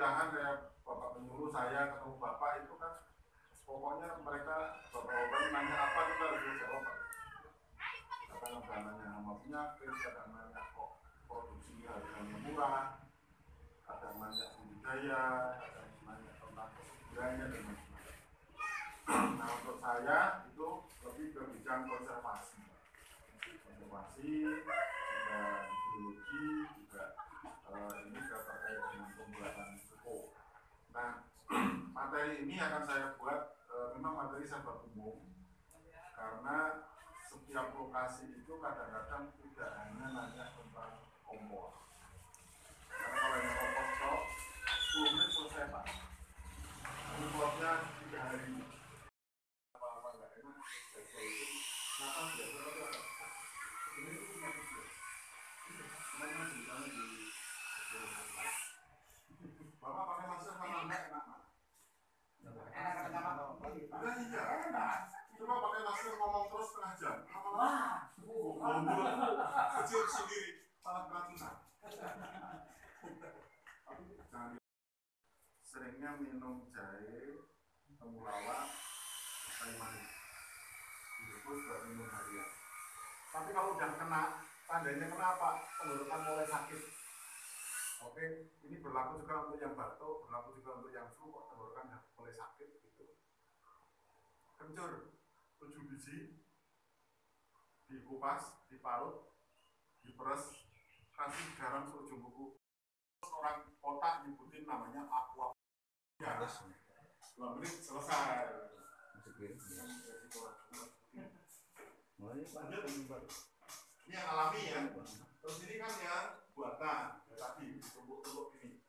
perkuliahan kayak bapak penyuluh saya ketemu bapak itu kan pokoknya mereka bapak-bapak nanya apa kita harus jawab. Kadang nanya sama penyakit, kadang nanya kok produksi harganya murah, kadang nanya budidaya, kadang nanya tentang budidayanya dan lain-lain. Nah untuk saya itu lebih ke bidang konservasi, juga biologi, juga ini terkait dengan pembuatan pupuk. Nah materi ini akan saya buat memang materi serba umum karena setiap lokasi itu kadang-kadang tidak hanya nanya tentang kompos. Karena kalau yang kompos kok 10 menit selesai Pak. Komposnya 3 hari. Apa-apa nggak enak, baca itu kenapa biasa ini itu punya tugas. Semuanya ceritanya di Bapak pakai masker sama enggak enak Pak? Enak iya. Coba pakai masker ngomong terus setengah jam. Mundur, kecil sendiri, malah keracunan. Tapi jangan seringnya minum jahe, temulawak, kayu manis. Itu juga minum harian. Tapi kalau udah kena, tandanya kenapa? Tenggorokan mulai sakit. Oke, ini berlaku juga untuk yang batuk, berlaku juga untuk yang flu, kok tenggorokan mulai sakit gitu. Kencur 7 biji dikupas, diparut, diperes, kasih garam seujung kuku. Orang kota nyebutin namanya aqua. Ya, 2 menit selesai. Ini yang alami ya. Terus ini kan yang buatan, ya, tadi tumbuk-tumbuk ini.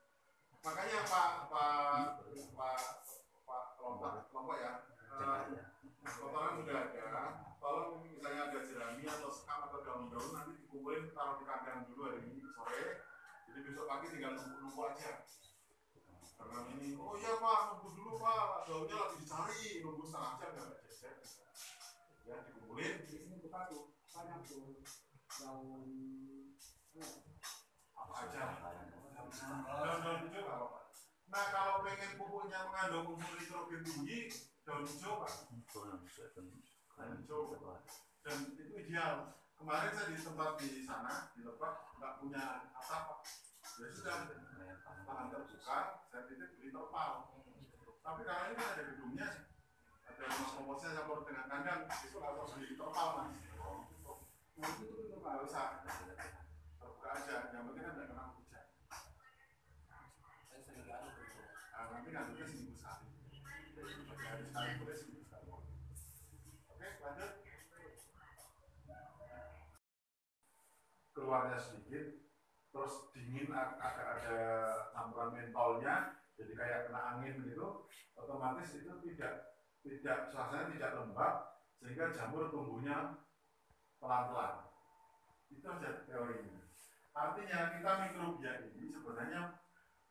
Makanya kelompok ya. Kotoran sudah ada. Kalau misalnya ada jerami atau sekam atau daun-daun nanti dikumpulin taruh di kandang dulu hari ini sore. Jadi besok pagi tinggal numpuk-numpuk aja. Karena ini, oh iya Pak, nunggu dulu Pak, daunnya lagi dicari, nunggu setengah jam nggak jejer. Ya dikumpulin. Di sini buka tuh, banyak tuh daun apa aja. Daun-daun hijau nggak apa-apa. Nah kalau pengen pupuknya mengandung unsur nitrogen tinggi, daun hijau Pak. Daun hijau. Dan itu ideal. Kemarin saya di tempat di sana, di Lebak, nggak punya atap Pak. Ya sudah, lahan terbuka, saya titip beli terpal. Tapi karena ini kan ada gedungnya, ada rumah komposnya campur dengan kandang, itu nggak usah beli terpal Mas. Nah itu nggak usah, terbuka aja, yang penting kan nggak kena hujan. Nah, nanti ngaduknya seminggu sekali. Hari sekali boleh, seminggu sekali. Oke, lanjut. Keluarnya sedikit, terus dingin agak ada campuran mentolnya, jadi kayak kena angin gitu, otomatis itu tidak suasananya tidak lembab sehingga jamur tumbuhnya pelan-pelan. Itu aja teorinya. Artinya kita mikrobia ini sebenarnya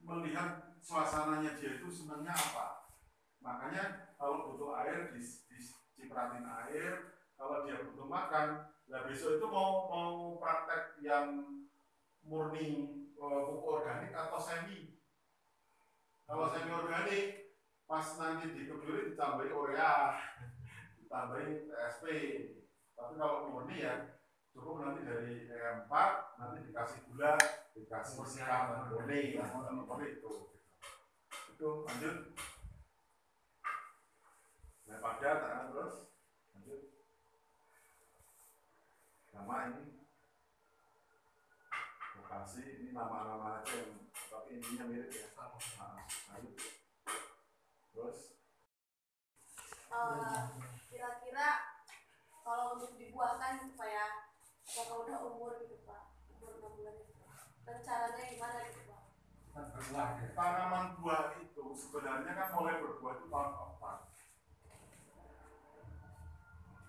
melihat suasananya dia itu senangnya apa. Makanya kalau butuh air dicipratin air, kalau dia butuh makan, nah besok itu mau praktek yang murni pupuk organik atau semi. Kalau semi organik, pas nanti dikeburin ditambahi urea, ditambahi TSP. Tapi kalau murni ya cukup nanti dari E4, nanti dikasih gula, dikasih sikam kuning, seperti itu. Itu lanjut. Nah pada tangan terus, lanjut. Nama ini. Lokasi ini nama-nama aja yang tapi intinya mirip ya. Lanjut. Terus kira-kira kalau untuk dibuahkan supaya kalau udah umur gitu Pak, umur 6 bulan itu, dan caranya gimana gitu Pak? Tanaman buah itu sebenarnya kan mulai berbuah itu tahun keempat.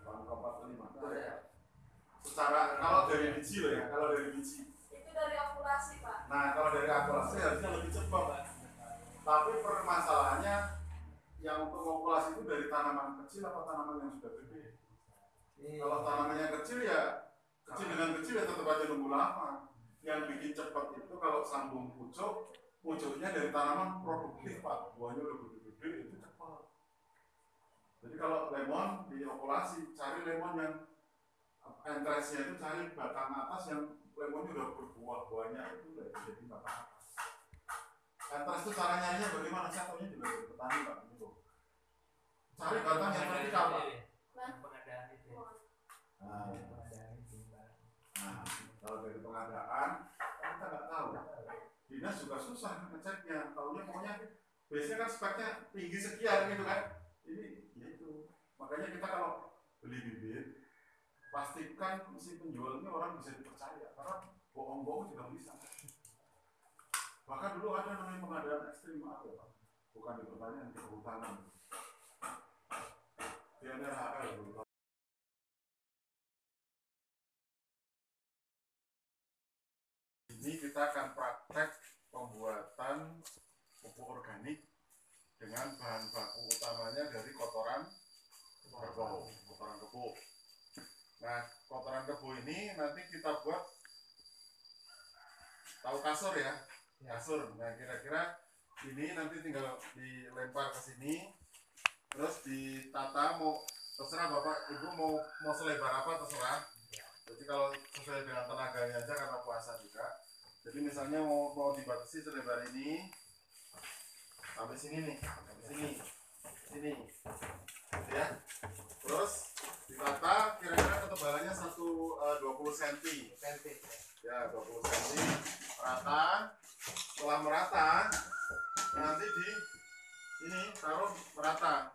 Tahun keempat kelima. Secara kalau dari biji loh ya, kalau dari biji. Itu dari okulasi Pak. Nah kalau dari okulasi harusnya lebih cepat. Tapi permasalahannya yang untuk okulasi itu dari tanaman kecil atau tanaman yang sudah gede. Kalau tanamannya kecil ya kecil dengan kecil ya tetap aja nunggu lama. Yang bikin cepat itu kalau sambung pucuk pucuknya dari tanaman produktif Pak, buahnya udah gede-gede itu cepat. Jadi kalau lemon diokulasi, cari lemon yang entresnya itu cari batang atas yang lemonnya udah berbuah banyak, itu udah jadi batang atas. Entres itu cara nyarinya bagaimana? Saya tahunya juga dari petani Pak, gitu. Cari batang yang vertikal Pak. Pengadaan itu. Nah, kalau dari pengadaan kita nggak tahu. Dinas juga susah ngeceknya, tahunya pokoknya biasanya kan speknya tinggi sekian gitu kan. Ini ya itu. Makanya kita kalau beli bibit pastikan si penjual ini orang bisa dipercaya, karena bohong-bohong juga bisa. Bahkan dulu ada namanya pengadaan ekstrim apa Pak? Bukan di pertanian, di kehutanan. Di NRHL dulu. Ini kita akan praktek pembuatan pupuk organik dengan bahan baku utamanya dari kotoran kerbau, kotoran kebo. Nah, kotoran kebo ini nanti kita buat, tahu kasur ya, kasur. Nah, kira-kira ini nanti tinggal dilempar ke sini, terus ditata, mau terserah Bapak Ibu mau selebar apa terserah. Jadi kalau sesuai dengan tenaganya aja karena puasa juga. Jadi misalnya mau dibatasi selebar ini sampai sini nih, sampai sini, ya. Terus ditata kira-kira ketebalannya 20 cm. Ya 20 cm rata. Setelah merata nanti di ini taruh merata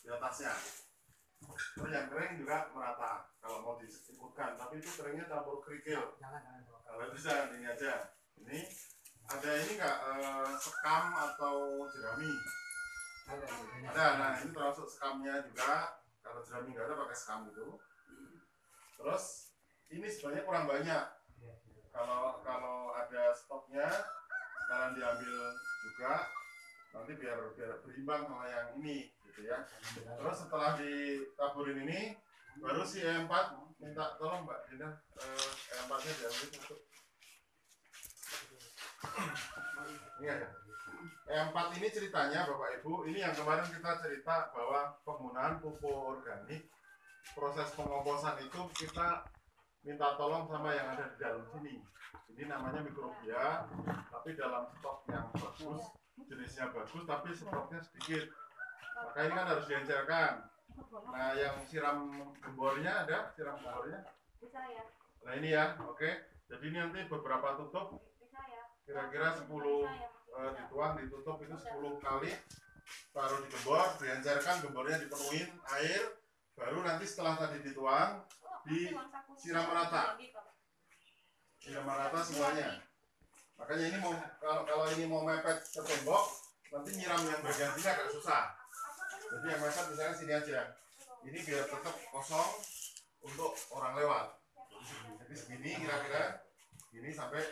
di atasnya. Terus yang kering juga merata kalau mau diikutkan, tapi itu keringnya campur kerikil. Kalau bisa ini aja. Ini ada ini enggak sekam atau jerami? Ada. Nah ini termasuk sekamnya juga. Kalau jerami enggak ada pakai sekam itu. Terus ini sebenarnya kurang banyak. Kalau ada stoknya sekalian diambil juga. Nanti biar berimbang sama yang ini gitu ya. Terus setelah ditaburin ini baru si E4 minta tolong Mbak Dina E4 nya diambil satu. Ini ada E4 ini ceritanya Bapak Ibu, ini yang kemarin kita cerita bahwa penggunaan pupuk organik, proses pengomposan itu kita minta tolong sama yang ada di dalam sini. Ini namanya mikrobia, tapi dalam stok yang bagus, jenisnya bagus tapi stoknya sedikit, maka ini kan harus diencerkan. Nah yang siram gembornya ada, siram gembornya Bisa ya. nah ini ya, oke. Jadi ini nanti beberapa tutup, Bisa ya. kira-kira 10 dituang, ditutup itu 10 kali, taruh di gembor, diencerkan, gembornya dipenuhin air, baru nanti setelah tadi dituang disiram merata, siram merata semuanya. Makanya ini mau kalau ini mau mepet ke tembok, nanti nyiram yang bagian sini agak susah. Jadi yang mepet misalnya sini aja. Ini biar tetap kosong untuk orang lewat. Jadi segini kira-kira, gini sampai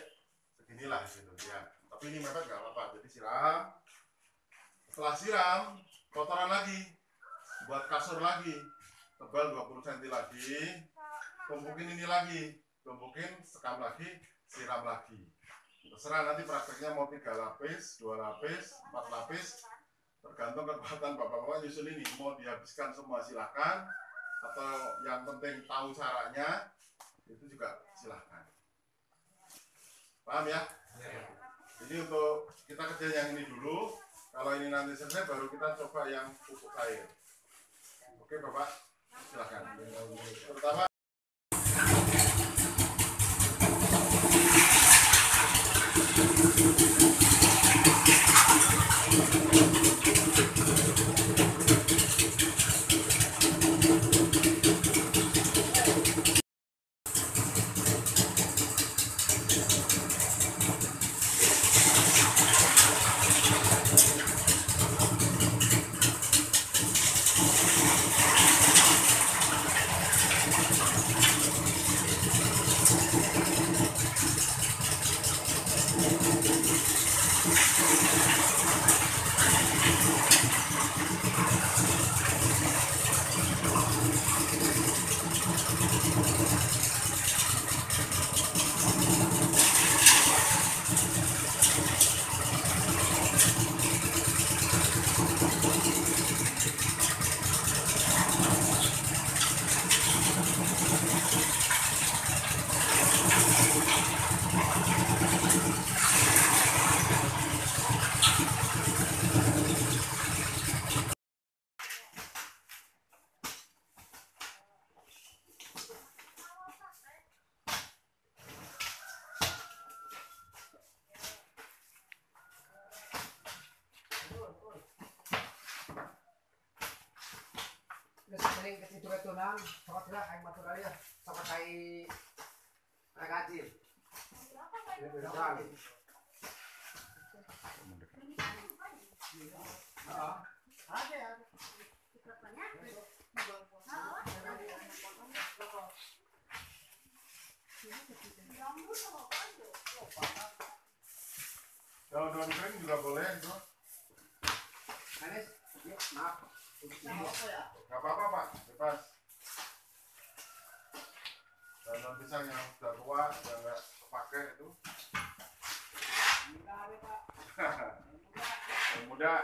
seginilah gitu ya. Tapi ini mepet nggak apa-apa. Jadi siram. Setelah siram, kotoran lagi, buat kasur lagi, tebal 20 cm lagi, tumpukin ini lagi, tumpukin, sekam lagi, siram lagi. Terserah nanti prakteknya mau 3 lapis, 2 lapis, 4 lapis, tergantung kekuatan bapak-bapak nyusun ini. Mau dihabiskan semua silahkan, atau yang penting tahu caranya, itu juga silahkan. Paham ya? Ini untuk kita kerja yang ini dulu. Kalau ini nanti selesai, baru kita coba yang pupuk air. Oke Bapak, silahkan. Pertama, paling ketidur-ketunan, sama juga aing matur aya sama kai rekaji. Ada ya. Kalau daun kering juga boleh itu. Anis, yuk, maaf. Gak apa-apa Pak, bebas. Daun pisang yang sudah tua, sudah nggak kepake itu. Yang muda.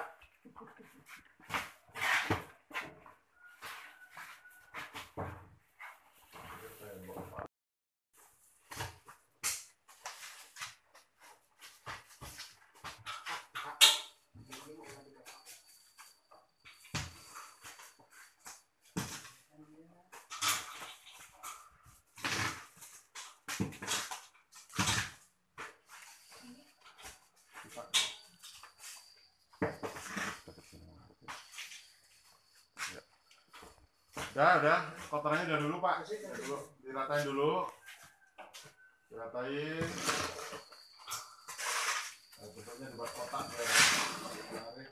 Udah, kotorannya udah dulu Pak. Udah dulu, diratain dulu. Diratain. Nah, bentuknya dibuat kotak ya. Tarik.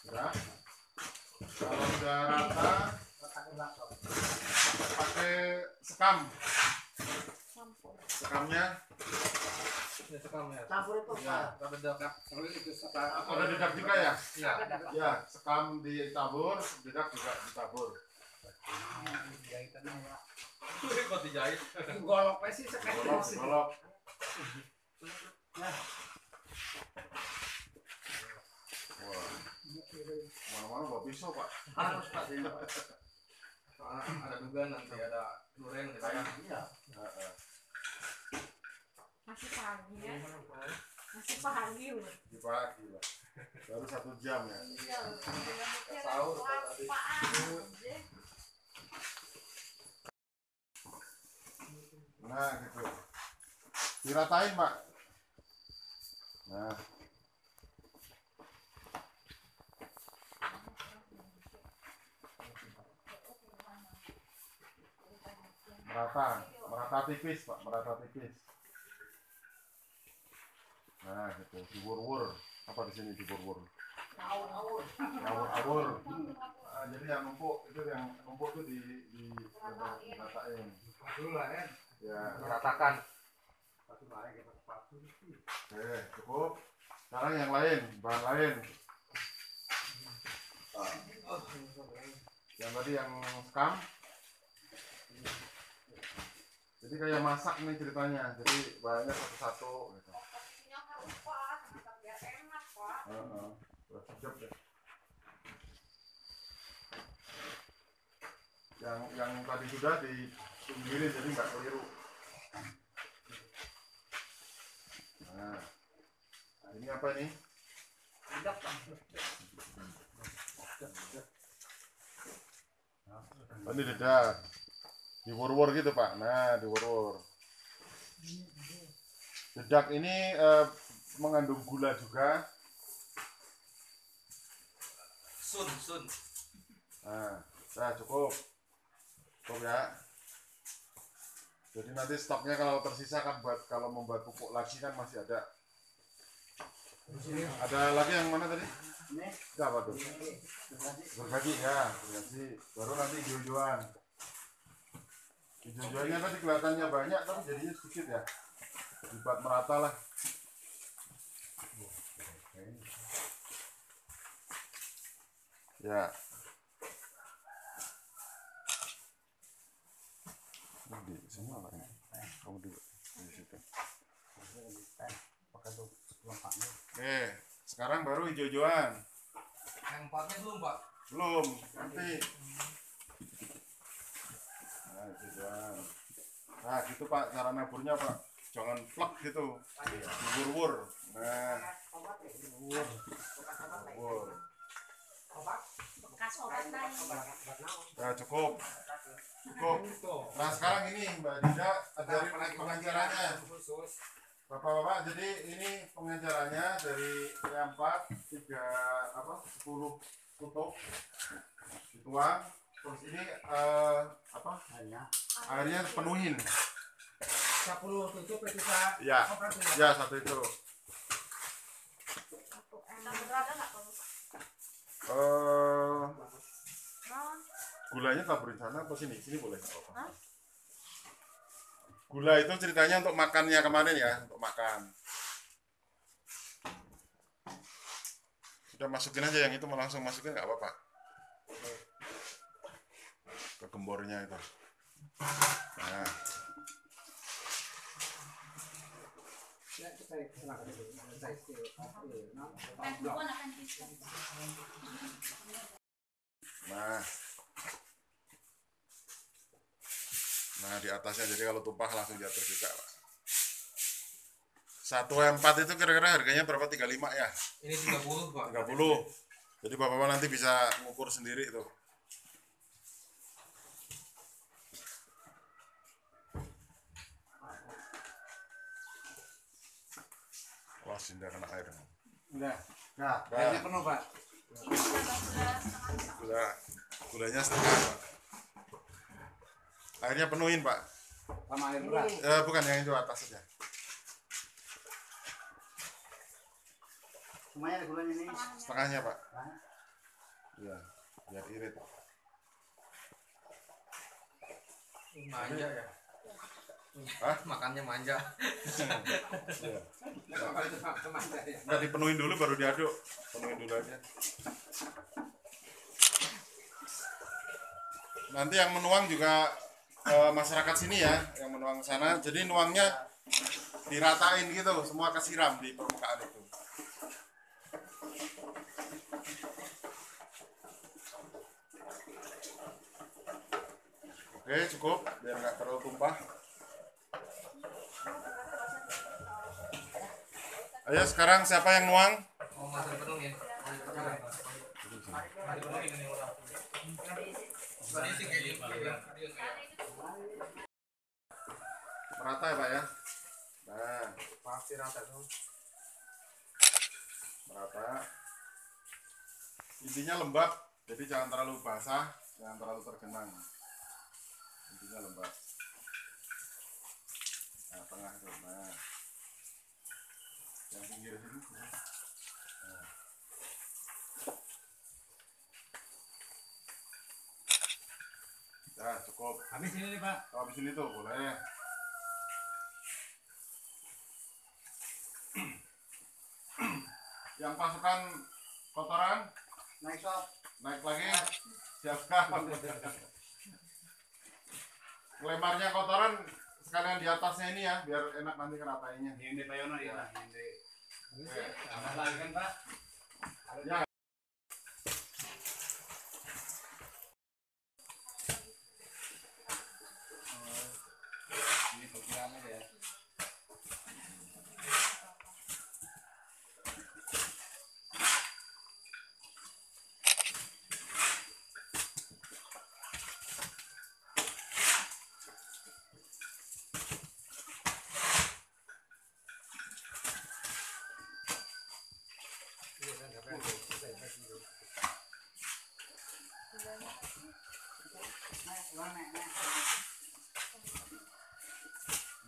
Ya. Kalau udah rata, pakai sekam. Sekamnya Campur itu ya. apa? Ada dedak juga ya? Iya. Ya, sekam ditabur, dedak juga ditabur. Kok dijahit? Goloknya sih sekali. Golok. Wah, mana-mana bawa pisau Pak. Harus Pak. Soalnya ada dugaan nanti ada durian di sana. Iya. Masih pagi ya? Masih pagi loh. Di pagi Pak. Baru 1 jam ya. Iya, Sahur tadi. Nah gitu. Diratain Pak. Nah. Merata tipis Pak, merata tipis. Nah gitu, diwur-wur. Apa di sini diwur-wur? Awur-awur. Nah, jadi yang numpuk itu diratain. Dulu lah ya. Ya. Meratakan. Oke, cukup. Sekarang yang lain, bahan lain. Yang tadi yang sekam. Jadi kayak masak nih ceritanya. Jadi bahannya satu-satu gitu. Terus sedap deh. Yang tadi sudah dipinggirin jadi nggak keliru. Nah, ini apa nih? Ini dedak. Diwur-wur gitu Pak. Nah, diwur-wur. Dedak ini mengandung gula juga. Sun. Nah, cukup ya. Jadi nanti stoknya kalau tersisa kan kalau membuat pupuk lagi kan masih ada. Ada lagi yang mana tadi? Itu apa tuh? Berbagi ya, berbagi. Baru nanti hijau-hijauan. Hijau-hijauannya tadi kelihatannya banyak tapi jadinya sedikit ya. Dibuat merata lah. Ya. Di sini apa ini? Kamu di situ. Oke, sekarang baru hijau-hijauan. Yang empatnya belum Pak. Belum, nanti. Nah, hijau-hijauan. Nah, gitu Pak, cara naburnya Pak. Jangan plek gitu. Wur-wur. Nah, wur. Bekas obat tadi. Nah, cukup. Cukup. Nah sekarang ini Mbak Dinda ada pengajarannya. Bapak-bapak, jadi ini pengajarannya dari yang 4 10 tutup dituang, terus ini airnya penuhin. 10 tutup kita. Ya, ya satu itu. Ada nggak kalau Gulanya taburin sana apa sini? Sini boleh nggak apa-apa. Gula itu ceritanya untuk makannya kemarin ya, untuk makan. Udah masukin aja yang itu, mau langsung masukin nggak apa-apa. Ke gembornya itu. Nah. Nah di atasnya, jadi kalau tumpah langsung jatuh juga Pak. 1 M4 itu kira-kira harganya berapa? 35 ya? Ini 30 Pak. 30. Jadi bapak-bapak nanti bisa ngukur sendiri itu. Wah, Dinda kena air. Udah. Nah, airnya penuh, Pak. Gulanya setengah Pak. Airnya penuhin Pak. Sama air beras. Bukan yang itu atas saja. Semuanya ada gulanya nih. Setengahnya Pak. Iya, biar irit. Manja ya. Hah? Makannya manja. Iya. Nggak dipenuhin dulu baru diaduk. Penuhin dulu aja. Nanti yang menuang juga masyarakat sini ya, yang menuang sana. Jadi nuangnya diratain gitu, semua kesiram di permukaan itu. Oke, cukup biar nggak terlalu tumpah. Ayo sekarang siapa yang nuang? Oh, masih penuhin. Merata ya Pak ya. Nah, Pasti rata tuh. merata. Intinya lembab, jadi jangan terlalu basah, jangan terlalu tergenang. Intinya lembab. Nah, tengah itu. Nah, yang pinggir sini. Nah. Nah, cukup. Habis ini nih, Pak. Habis ini tuh boleh. Yang pasukan kotoran Naik sok. naik lagi, siapkan. Lemarnya kotoran sekalian di atasnya ini ya, biar enak nanti ngeratainya. Ini Pak Yono ya, ini. Oke. Tambah lagi kan, Pak? Ya. Ini perkiraan aja ya.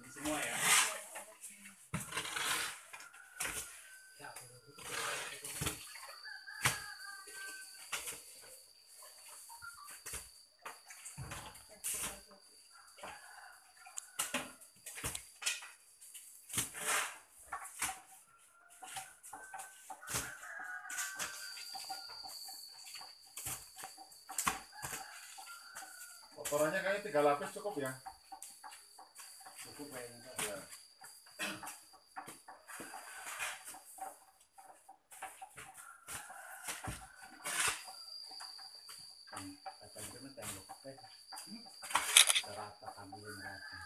Ini semua ya. Kotorannya kayaknya 3 lapis cukup ya. Cukup kayaknya, Pak. Ya. Kata itu mah tembok. Kita rata ambilin rata.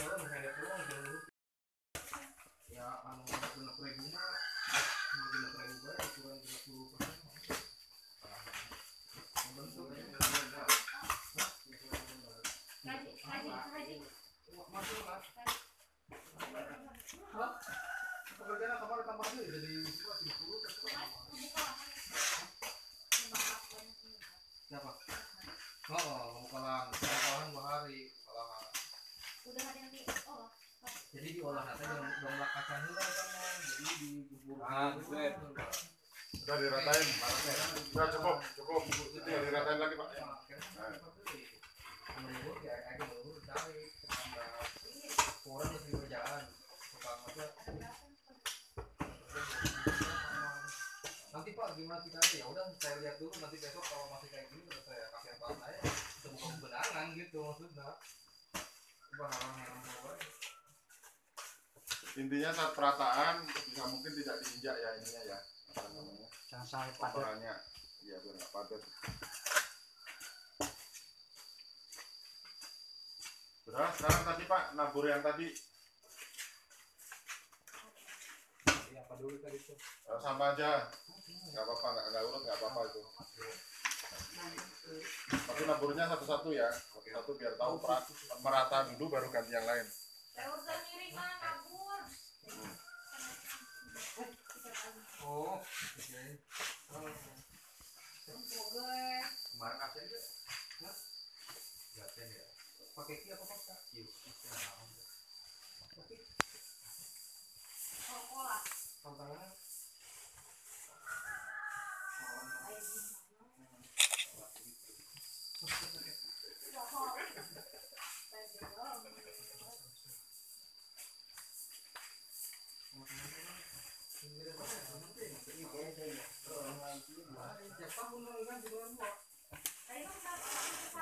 orang pendek doang jangan ya anu genep ribu mah genep ribu bae kurang 30%. Bentuk pekerjaan kamar tambah deh jadi 10 siapa? Oh, bukan bukan 2 hari olahan. Udah ada yang di oh. Jadi diolah nanti dong kacang heula kan jadi dibubur. Sudah diratain. Sudah cukup. Tinggal diratain lagi, Pak. Menurut ya agak menurut cari kurang lebih kerjaan tukang aja. Nanti Pak gimana kita aja ya udah saya lihat dulu nanti besok kalau masih kayak gini udah saya kasih apa saya buka benangan gitu maksudnya. Intinya saat perataan bisa mungkin tidak diinjak ya ininya ya, apa namanya? Jangan sampai padat. Kotorannya, iya biar nggak padat. Sudah, sekarang tadi Pak nabur yang tadi Apa dulu tadi itu? sama aja, nggak apa-apa, nggak urut nggak apa-apa itu. Tapi naburnya satu-satu ya, satu biar tahu merata dulu baru ganti yang lain. Saya udah kiri kan kabur. Oh, oke. Kemarin apa aja? Gaten ya. Pakai ki apa pakai? Ki. Kola. Tantangannya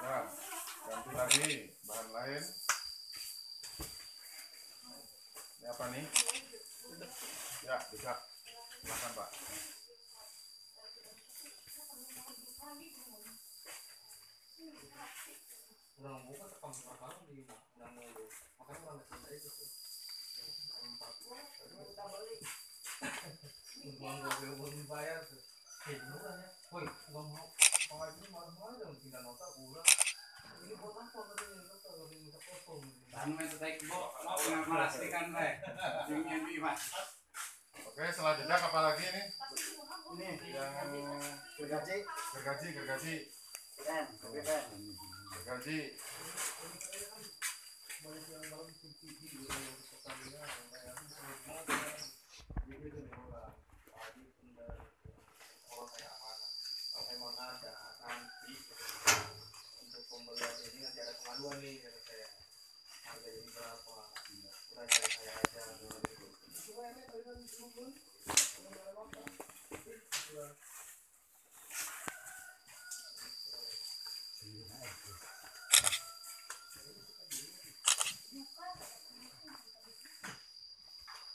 Nah, ganti lagi bahan lain. Ini apa nih? Ya, bisa. Silakan Pak. udah buka tekam sekarang di udah mulu. Makanya orang selesai gitu. Buang bayar tuh. Beneran ya. Woi, nggak mau. Kalau ini malah dong tinggal nota pulang. Ini buat apa katanya nota kalau minta foto. Anu itu tadi mau memastikan dingin Mas. Oke, selanjutnya apa lagi nih? Ini Yang gergaji. gergaji. Gergaji. Banyak yang dalam TV di pertandingan kayak jadi itu nih orang tadi benar kalau saya amanah kalau emang ada nanti untuk pembelian ini nanti ada pengaduan nih dari saya harga jadi berapa udah cari saya aja cuma ini tadi kan belum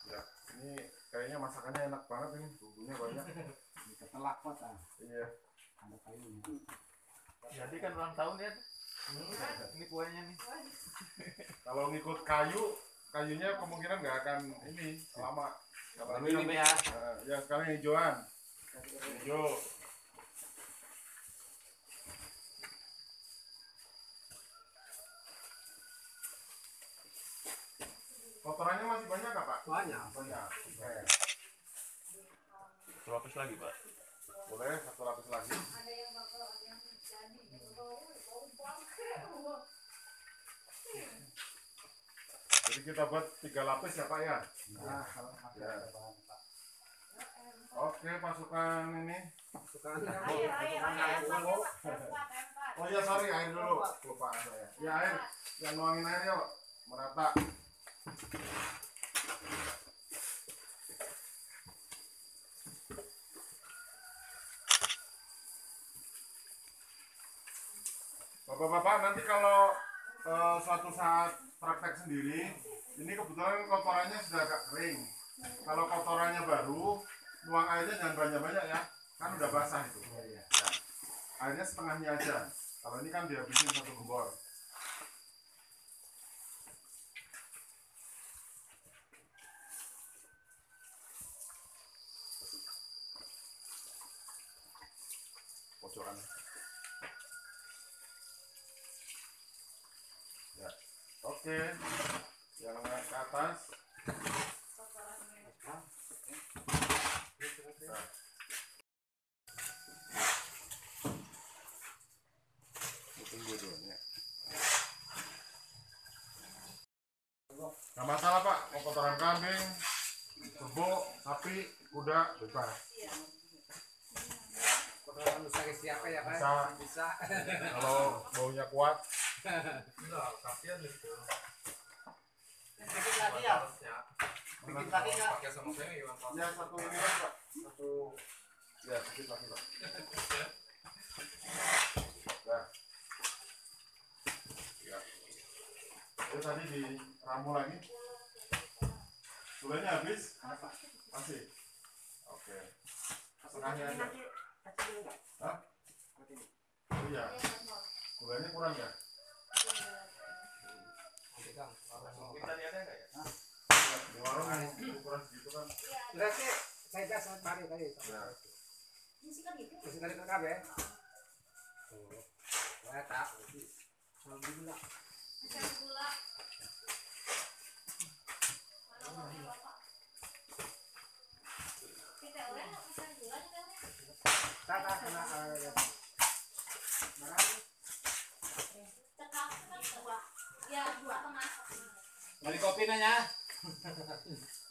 Ya, ini kayaknya masakannya enak banget ini, bumbunya banyak. Telak pot ah. Iya. Ada kayunya. Jadi kan ulang tahun ya. Ini kuenya nih. Kalau ngikut kayunya kemungkinan nggak akan ini lama. Ini ya. Ya sekarang hijauan. Hijau. Kotorannya masih banyak nggak Pak? Banyak. Banyak. Oke. Lapis lagi, Pak. Boleh satu lapis lagi. Ada yang bakal ada yang jadi bau bangke. Jadi kita buat 3 lapis ya Pak ya. Nah, kalau pakai Ya. ada bahan Pak. Oke, masukkan ini. Masukkan Air dulu. Oh iya sorry, air dulu. Lupa saya. Ya air, yang nuangin air yuk. Merata. Bapak-bapak nanti kalau suatu saat praktek sendiri, ini kebetulan kotorannya sudah agak kering. Kalau kotorannya baru, nuang airnya jangan banyak-banyak ya, kan udah basah itu. Ya. Airnya setengahnya aja. Kalau ini kan dihabisin 1 gembor. Oke, yang naik ke atas. Tunggu dulu ya. Nggak masalah Pak, mau kotoran kambing, kebo, sapi, kuda, bebas. Kotoran bisa siapa ya Pak? Bisa. Bisa. Kalau baunya kuat. Enggak, kasihan itu. Bikin lagi ya? Bikin lagi nggak? Pakai sama saya Iwan. Ya satu ini Mas, Pak. Satu. Ya sedikit lagi Pak. Nah. Ya. Itu tadi di ramu lagi. Gulanya habis? Masih. Oke. Setengahnya aja. Hah? Oh iya. Gulanya kurang ya? Kita lihat ada nggak ya? Di warung ukuran segitu kan. Sudah sih, saya gas mari tadi. Ya. Terus dari kakak ya. Saya tak. Alhamdulillah. Tak kena Ya, dua kemas. Balik kopi nanya.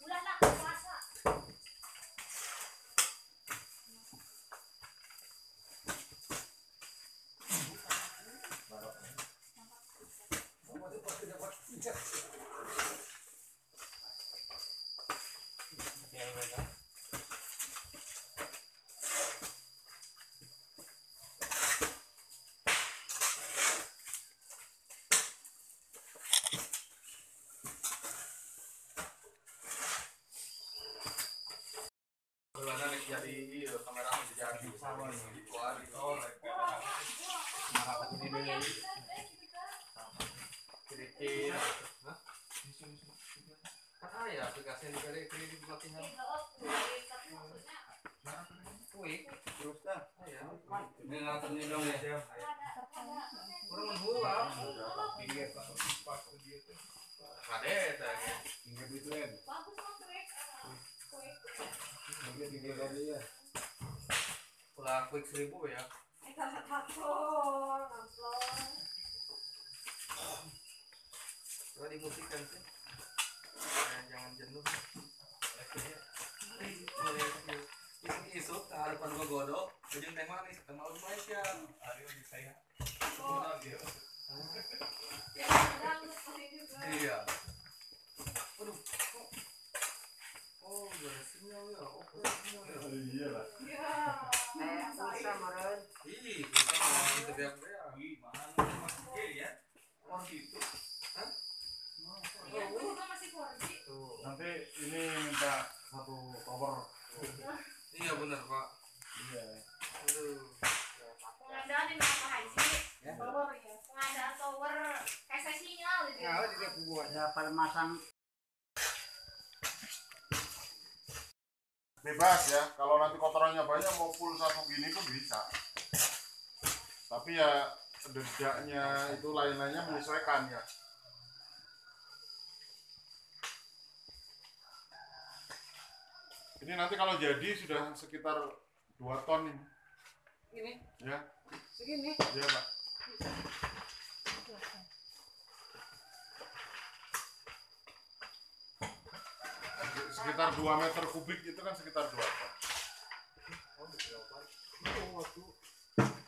Udah lah, puasa. Jadi kamera jadi sama di luar itu Ini dulu. sedikit. Kan ya aplikasi yang diberi kredit pelatihan. Wih, Terus dah. ya. Dengan ternyata ya. Orang menhuap. Ada ya. Ingat itu kan. Tinggal tadi ya. Pulang quick 1000 ya. Coba dimusikkan sih. Jangan jenuh. Ini isuk ke depan gua godok, ujung teh manis, teh malu Malaysia. Ayo di saya. Iya. Waduh. Oh, ada sinyal ya. Oh, ada sinyal ya. Iya lah. Bisa meren. Ih, kita mau teriak-teriak. Ih, mahal masih ya. Oh gitu. Hah? Tuh. Nanti ini minta satu tower. Iya benar, Pak. Iya. Aduh. Pengadaan ini apa haji? Ya. Tower ya. Pengadaan tower kayak sinyal gitu. Ya, di dia buat. Ya pelemasan Bebas ya, kalau nanti kotorannya banyak mau full satu gini tuh bisa. Tapi ya dedaknya itu lain-lainnya menyesuaikan ya. Ini nanti kalau jadi sudah sekitar 2 ton ini. Ini, Ya, segini. ya Pak. Sekitar 2 meter kubik itu kan sekitar 2 ton. Oh, waktu.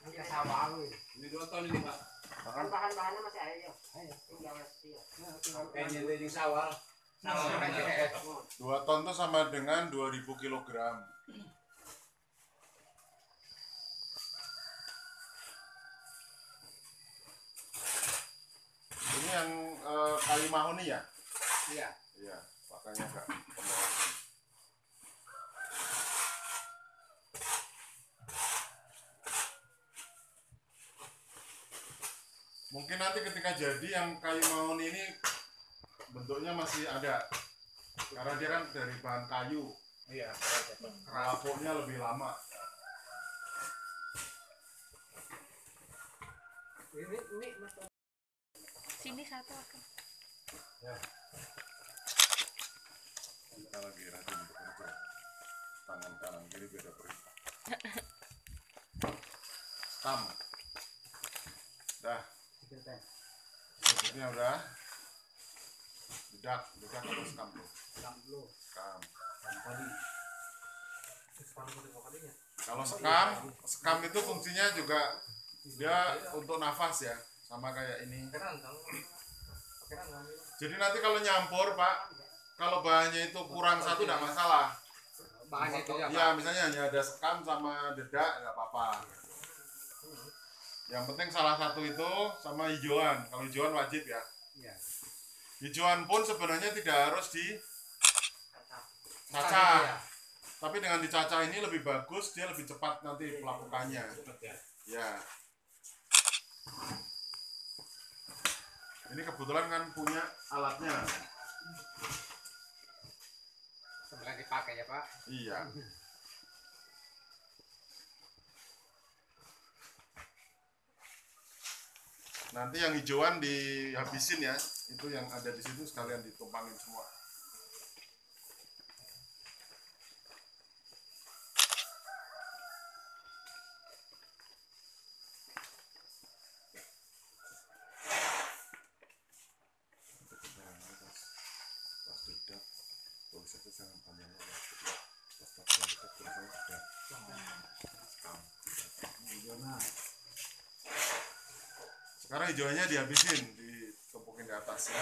Ini sawah lu. Ini 2 ton ini, Pak. Bahkan bahan-bahannya masih ayo. Ayo. Tinggal mesti ya. Kayaknya dari sawah. Sawah kayak 2 ton itu sama dengan 2000 kilogram. Ini yang kayu mahoni ya? Iya. Iya, makanya agak kemerahan. Mungkin nanti ketika jadi yang kayu mahoni ini bentuknya masih ada, karena dia kan dari bahan kayu. Iya. Lapunya lebih lama. Ini Mas. Sini satu aku. Kita lagi rajin bekerja. Tangan kanan kiri beda perintah. Tam. Dah. Selanjutnya udah. Dedak atau skam tuh? Skam. Kalau skam itu fungsinya juga dia untuk nafas ya, sama kayak ini. Jadi nanti kalau nyampur Pak, kalau bahannya itu kurang satu tidak masalah. Bahannya itu ya, Ya misalnya hanya ada skam sama dedak nggak apa-apa. Yang penting salah satu itu sama hijauan. Kalau hijauan wajib ya. Iya. Hijauan pun sebenarnya tidak harus dicacah. Ya. Tapi dengan dicacah ini lebih bagus, dia lebih cepat nanti pelapukannya. Ya. Ini kebetulan kan punya alatnya. Sebenarnya dipakai ya Pak. Iya. Nanti yang hijauan dihabisin ya. Itu yang ada di situ sekalian ditumpangin semua. Sekarang hijauannya dihabisin, ditumpukin di atasnya.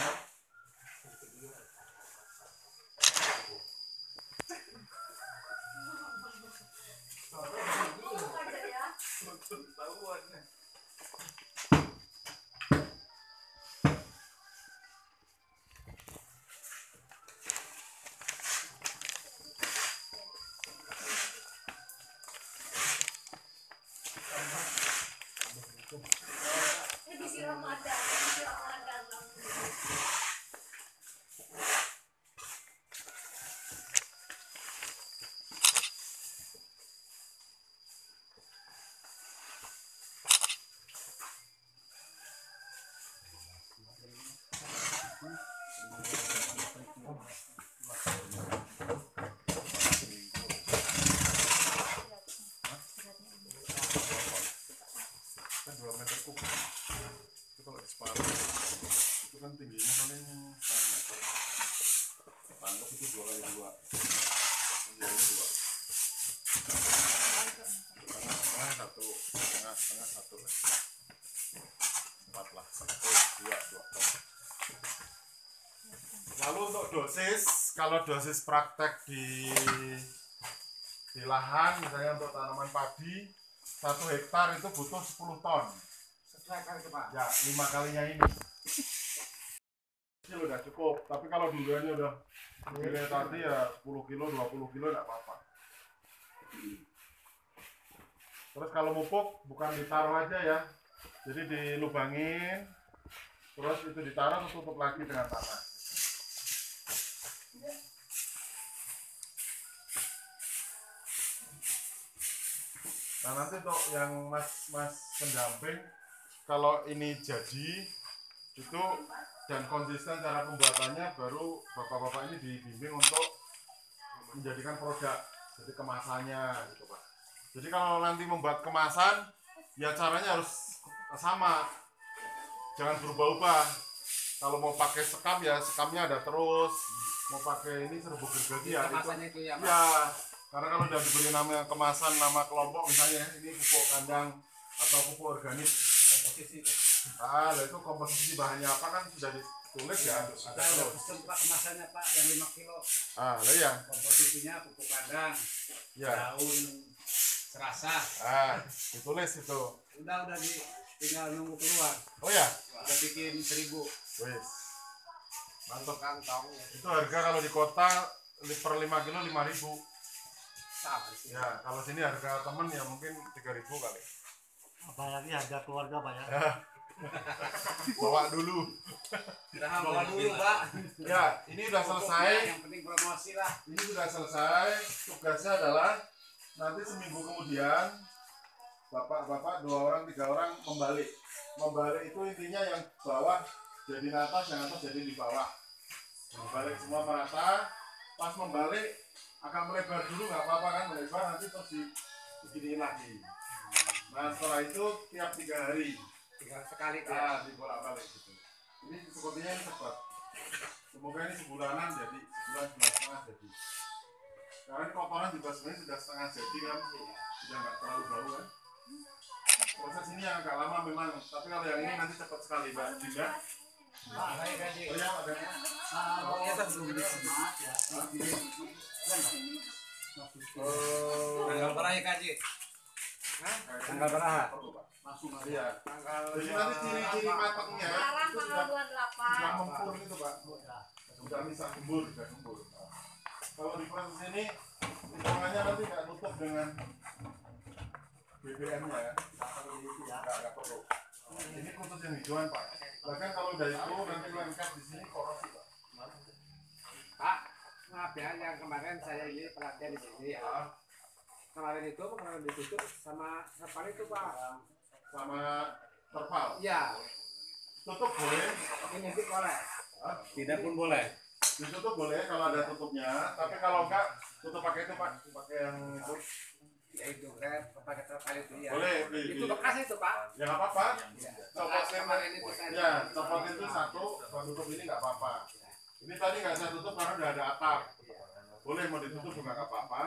Edisi Ramadan. Kan 2 meter kub. Itu kalau di separuh itu kan tingginya paling 1 meter. Anggap itu 2 kali 2. Tingginya 2. Setengah 1. 4 lah. 2 ton. Lalu untuk dosis, kalau dosis praktek di lahan misalnya untuk tanaman padi 1 hektar itu butuh 10 ton. 1 hektar itu Pak. Ya, 5 kalinya ini. Ini udah cukup. Tapi kalau duluannya udah nilai tadi ya 10 kilo, 20 kilo enggak apa-apa. Terus kalau pupuk bukan ditaruh aja ya. Jadi dilubangin. Terus itu ditaruh terus tutup lagi dengan tanah. Nah nanti untuk yang mas pendamping, kalau ini jadi itu dan konsisten cara pembuatannya, baru bapak-bapak ini dibimbing untuk menjadikan produk, jadi kemasannya gitu Pak. Jadi kalau nanti membuat kemasan ya caranya harus sama, jangan berubah-ubah. Kalau mau pakai sekam ya sekamnya ada terus, mau pakai ini serbuk gergaji ya Kemasannya itu ya Pak. ya. Karena kalau udah diberi nama kemasan, nama kelompok misalnya ini pupuk kandang atau pupuk organik Komposisi. lah itu komposisi bahannya apa kan sudah ditulis ya. Ada pesen Pak kemasannya Pak yang 5 kilo. Lah ya. Komposisinya pupuk kandang, Ya. daun serasa. Ditulis itu. Udah tinggal nunggu keluar. Oh ya. Udah bikin 1000. Wes. Mantap kantong. Itu harga kalau di kota per 5 kilo 5.000. Sama sih. Ya, kalau sini harga temen ya mungkin 3.000 kali. Apalagi harga keluarga Pak ya. Bawa dulu. Bawa dulu Pak. Ya, ini udah selesai. Yang penting promosi lah. Ini sudah selesai. Tugasnya adalah nanti seminggu kemudian bapak-bapak 2 orang 3 orang membalik. Membalik itu intinya yang bawah jadi di atas, yang atas jadi di bawah. Balik semua merata. Pas membalik agak melebar dulu nggak apa-apa kan, melebar nanti terus diginiin lagi. Nah setelah itu tiap 3 hari Tinggal sekali ya. nah dibolak-balik gitu. Ini sepertinya ini cepat. Semoga ini sebulanan jadi, sebulan setengah jadi. Karena ini kotoran juga sebenarnya sudah setengah jadi kan, sudah nggak terlalu bau kan. Proses ini yang agak lama memang, tapi kalau yang ini nanti cepat sekali Mbak Dinda. Pak, saya gaji. Oh ya ada. Ternyata belum disemat ya. Tanggal berapa ya kaji? Tanggal berapa? Langsung iya. Tanggal Jadi nanti ciri-ciri matangnya Sekarang itu tanggal sudah 28. mempur gitu Pak. Sudah bisa gembur, sudah gembur. Kalau di proses ini hitungannya nanti nggak nutup dengan BBM-nya ya. Nggak perlu. Ini khusus yang hijauan Pak. Bahkan kalau udah itu nanti lengkap di sini korosi Pak. Pak, maaf ya, yang kemarin saya ini pelatihan di sini ya. Kemarin itu kemarin ditutup sama apa itu Pak? Sama terpal. Iya, Tutup boleh, ini nanti boleh. Tidak pun boleh. ditutup boleh kalau ada tutupnya. Tapi kalau enggak, tutup pakai itu Pak, pakai yang itu. Ya itu kan pakai terpal itu ya. Boleh. Itu bekas itu Pak. Ya nggak apa-apa. Ya. Copotin Kemarin itu saya. ya, copotin itu satu, kalau tutup ini nggak apa-apa. Ini tadi nggak saya tutup karena udah ada atap. Boleh mau ditutup juga nggak apa-apa.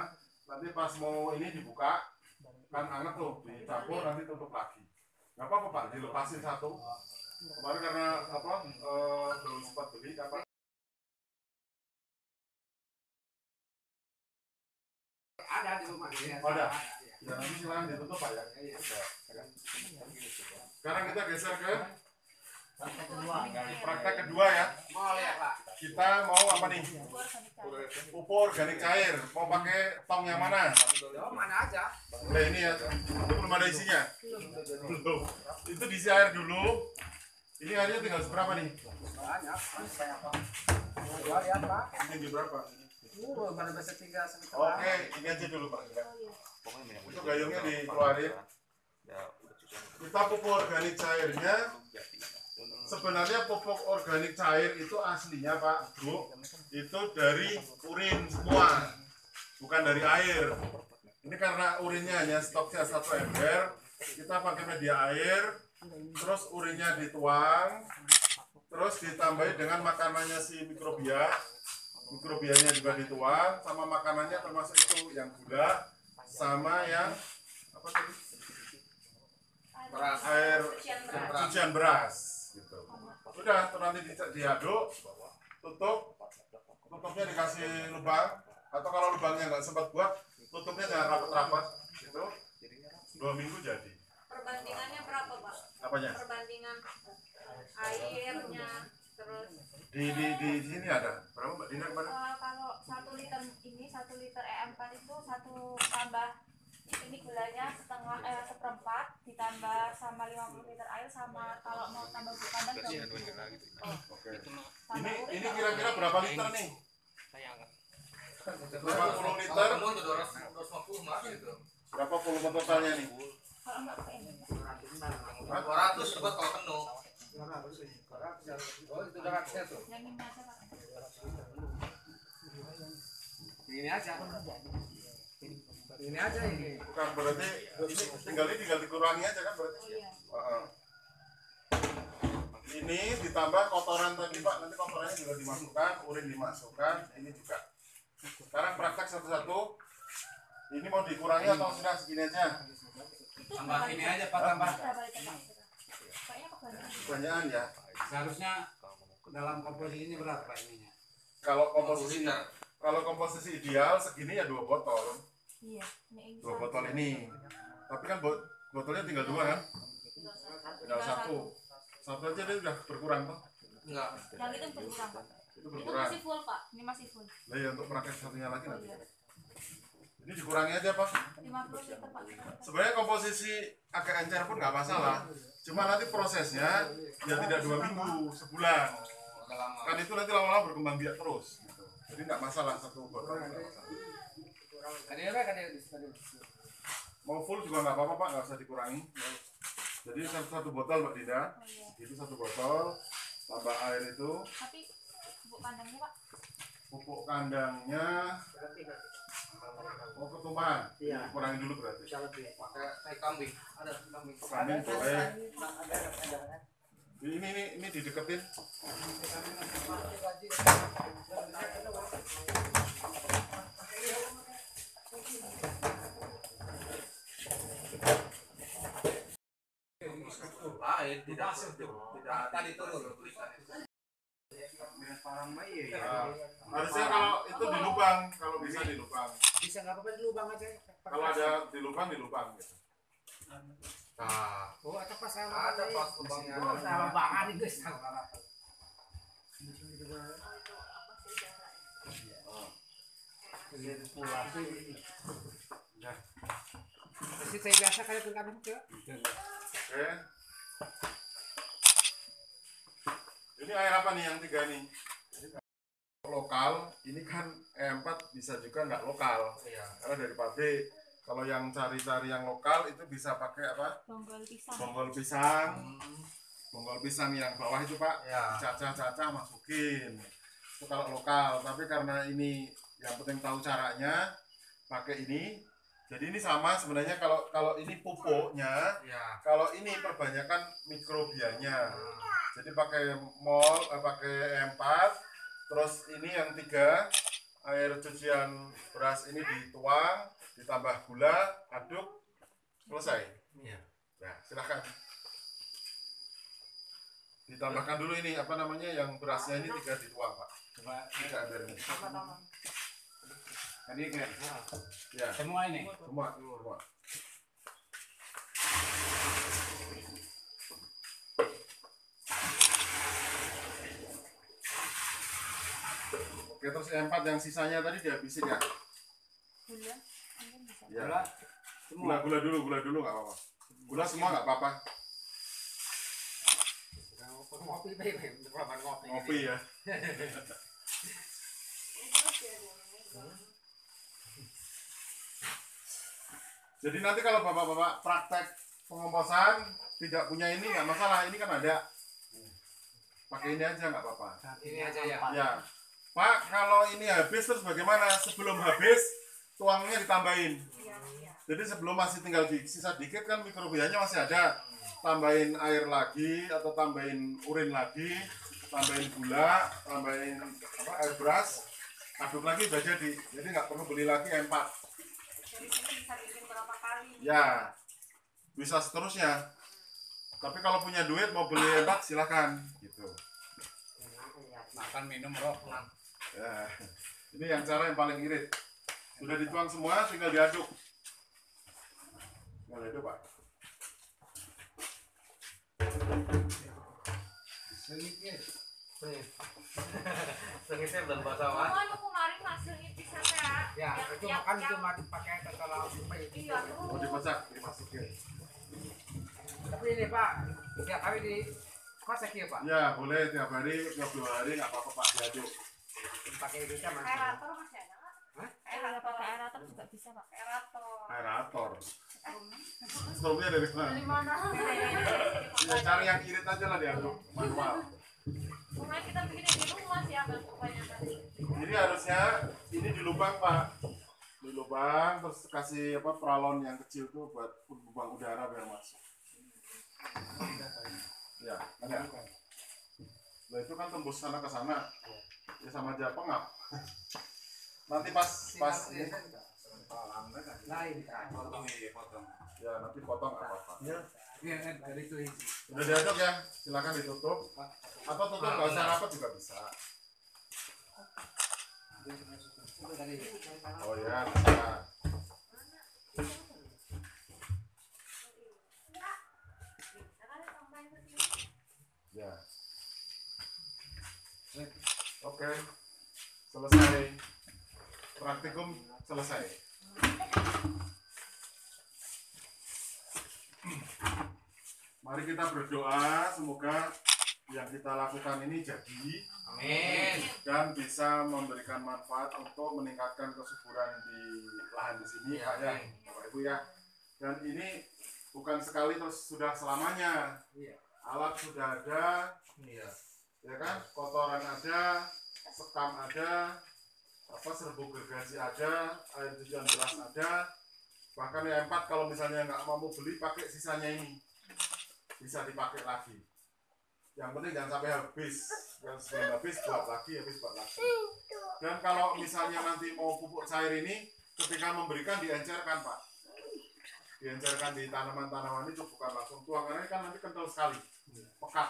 Nanti pas mau ini dibuka, kan anget tuh, dicampur nanti tutup lagi. Nggak apa-apa Pak, dilepasin satu. Kemarin karena apa belum sempat beli apa? Ada di rumah. Ya, Ada. Ya nanti silakan ditutup Pak ya. Sekarang kita geser ke praktek kedua ya. Mau ya Pak. Kita mau apa nih? Pupuk organik cair. Mau pakai tong yang mana? Oh, mana aja. Nah ini ya, itu belum ada isinya. Belum. Itu diisi air dulu. Ini airnya tinggal seberapa nih? Banyak. Dua ya Pak. Tinggi berapa? Pada besar 3 cm. Oke, ini aja dulu Pak. Itu gayungnya dikeluarin. Kita pupuk organik cairnya. Sebenarnya pupuk organik cair itu aslinya Pak Bu, itu dari urin semua, bukan dari air. Ini karena urinnya hanya stoknya 1 ember, kita pakai media air, terus urinnya dituang, terus ditambahi dengan makanannya si mikrobianya juga dituang, sama makanannya termasuk itu yang gula, sama yang apa tadi? Air cucian beras. Gitu. Udah, terus nanti diaduk, tutupnya dikasih lubang, atau kalau lubangnya nggak sempat buat, tutupnya jangan rapat-rapat, gitu. 2 minggu jadi. Perbandingannya berapa Pak? Apanya? Perbandingan airnya terus Di sini ada berapa Mbak Dina kemarin? Kalau 1 liter ini 1 liter EM4 itu 1 tambah ini gulanya seperempat ditambah sama 50 liter air, sama kalau mau tambah tambah Oke. Ini kira-kira berapa liter nih? 50 liter. Berapa volume totalnya nih? kalau enggak pakai ini. 200 dapat kalau penuh. Oh, itu 200 tuh. Yang ini aja Pak. Ini aja. Ini aja ini. Bukan berarti ini tinggal dikurangi aja kan berarti? Oh iya. Ini ditambah kotoran tadi Pak, nanti kotorannya juga dimasukkan, urin dimasukkan, ini juga. Sekarang praktek satu-satu. Ini mau dikurangi atau sudah segini aja? Tambah ini aja Pak, tambah. Berapa liter Pak? Kayaknya kebanyakan. Kebanyakan ya. Seharusnya dalam komposisi ini berapa ininya? Kalau komposisi ideal segini ya 2 botol. Iya, ini 2 botol ini. Tapi kan botolnya tinggal 2 kan? Tinggal 1. Satu aja dia udah berkurang toh. Enggak. yang itu berkurang Pak. Itu itu berkurang. masih full Pak. Ini masih full. Nah ya untuk praktek satunya lagi Oh nanti. iya. Ini dikurangi aja Pak. 50 liter Pak. Sebenarnya komposisi agak encer pun nggak masalah. Cuma nanti prosesnya ya tidak 2 minggu, sebulan. Kan itu nanti lama-lama berkembang biak terus. Gitu. Jadi nggak masalah satu botol nggak masalah. Mau full juga nggak apa-apa Pak, nggak usah dikurangi. Jadi satu botol Mbak Dinda. Oh iya. Itu 1 botol. tambah air itu. Tapi bubuk kandangnya Pak. Pupuk kandangnya ketumpahan. Iya. Kurangi dulu berarti. Bisa lebih. pakai tai kambing, ada kambing. Kambing boleh. Ada. Ini dideketin. Lain, tidak tadi turun tulisannya. Harusnya kalau itu di lubang, kalau bisa di lubang. Bisa nggak apa-apa di lubang aja. Kalau ada di lubang gitu. Nah, Oh, ada pas sama. ada pas lubangnya. Oh, sama bangan itu sama bangan. Masih saya biasa kayak tengkadang ke. Oke. Ini air apa nih yang 3 nih? Lokal, ini kan E4 bisa juga nggak lokal. Iya. Karena dari pabrik. Kalau yang cari-cari yang lokal itu bisa pakai apa? Bonggol pisang. Bonggol pisang. Bonggol pisang yang bawah itu Pak, Ya. cacah-cacah masukin. Itu kalau lokal, tapi karena ini yang penting tahu caranya, pakai ini. Jadi ini sama sebenarnya kalau ini pupuknya, Ya. kalau ini perbanyakan mikrobianya. Nah, Jadi pakai pakai E4, terus ini yang 3 air cucian beras ini dituang, ditambah gula, aduk, selesai. Iya. Ya, silahkan. Ditambahkan dulu ini apa namanya yang berasnya ini 3 dituang Pak. Coba 3 ember ini. tadi kan. Ya, Semua ini. semua. Oke, terus E4 yang sisanya tadi dihabisin ya. Gula. Mungkin bisa. Ya. Gula. Semua. Gula dulu nggak apa-apa. Gula semua nggak apa-apa. Ngopi teh, berapa ngopi. Ngopi ya. Jadi nanti kalau bapak-bapak praktek pengomposan tidak punya ini nggak masalah, ini kan ada. Pakai ini aja nggak apa-apa. Ini aja ya. Ya, Pak, kalau ini habis terus bagaimana? Sebelum habis tuangnya ditambahin. Iya, iya. Jadi sebelum masih tinggal sisa dikit kan mikrobianya masih ada. Tambahin air lagi atau tambahin urin lagi, tambahin gula, tambahin air beras, aduk lagi udah jadi. Jadi nggak perlu beli lagi E4. Dari sini bisa bikin berapa kali? Ya, bisa seterusnya. Tapi kalau punya duit mau beli E4 silakan gitu. Makan minum rokok. Ya, ini yang cara yang paling irit. Sudah dituang semua, tinggal diaduk. Tinggal diaduk Pak. Sengitnya belum bahasa Oh, apa. itu kemarin hasilnya pisang ya. Ya, itu makan itu mati pakai kata laut itu. Iya, tuh. Mau dikocak, dimasukin. Tapi ini Pak, tiap hari di kocek ya Pak. Ya, boleh tiap hari, tiap 2 hari nggak apa-apa Pak diaduk. Pakai itu sama. Aerator masih ada nggak? Hah? Kalau pakai aerator juga bisa Pak. Aerator. Aerator. Strumnya dari Dari mana? mana? Ya, cari yang irit aja lah diaduk, manual. Pokoknya kita bikin di rumah sih ambil kebanyakan. Jadi harusnya ini di lubang Pak, di lubang terus kasih apa peralon yang kecil tuh buat lubang udara biar masuk. Ya, ada. Nah itu kan tembus sana ke sana, ya sama aja pengap. Nanti pas ini, Lain. ya nanti potong nggak apa-apa. Iya kan dari itu. Udah diaduk ya, silakan ditutup. Atau tutup nggak usah rapat juga bisa. Oh ya, bisa. Ya. Oke. Selesai. Praktikum selesai. Mari kita berdoa semoga yang kita lakukan ini jadi Amin. dan bisa memberikan manfaat untuk meningkatkan kesuburan di lahan di sini Pak ya, Bapak Ibu ya. Dan ini bukan sekali terus sudah selamanya. Iya. Alat sudah ada, Iya. ya kan, kotoran ada, sekam ada, serbuk gergaji ada, air cucian beras ada, bahkan yang 4 kalau misalnya nggak mampu beli pakai sisanya ini bisa dipakai lagi. Yang penting jangan sampai habis, yang sebelum habis buat lagi. Dan kalau misalnya nanti mau pupuk cair ini, ketika memberikan diencerkan Pak, diencerkan di tanaman-tanaman itu, bukan langsung tuang, karena ini kan nanti kental sekali, pekat.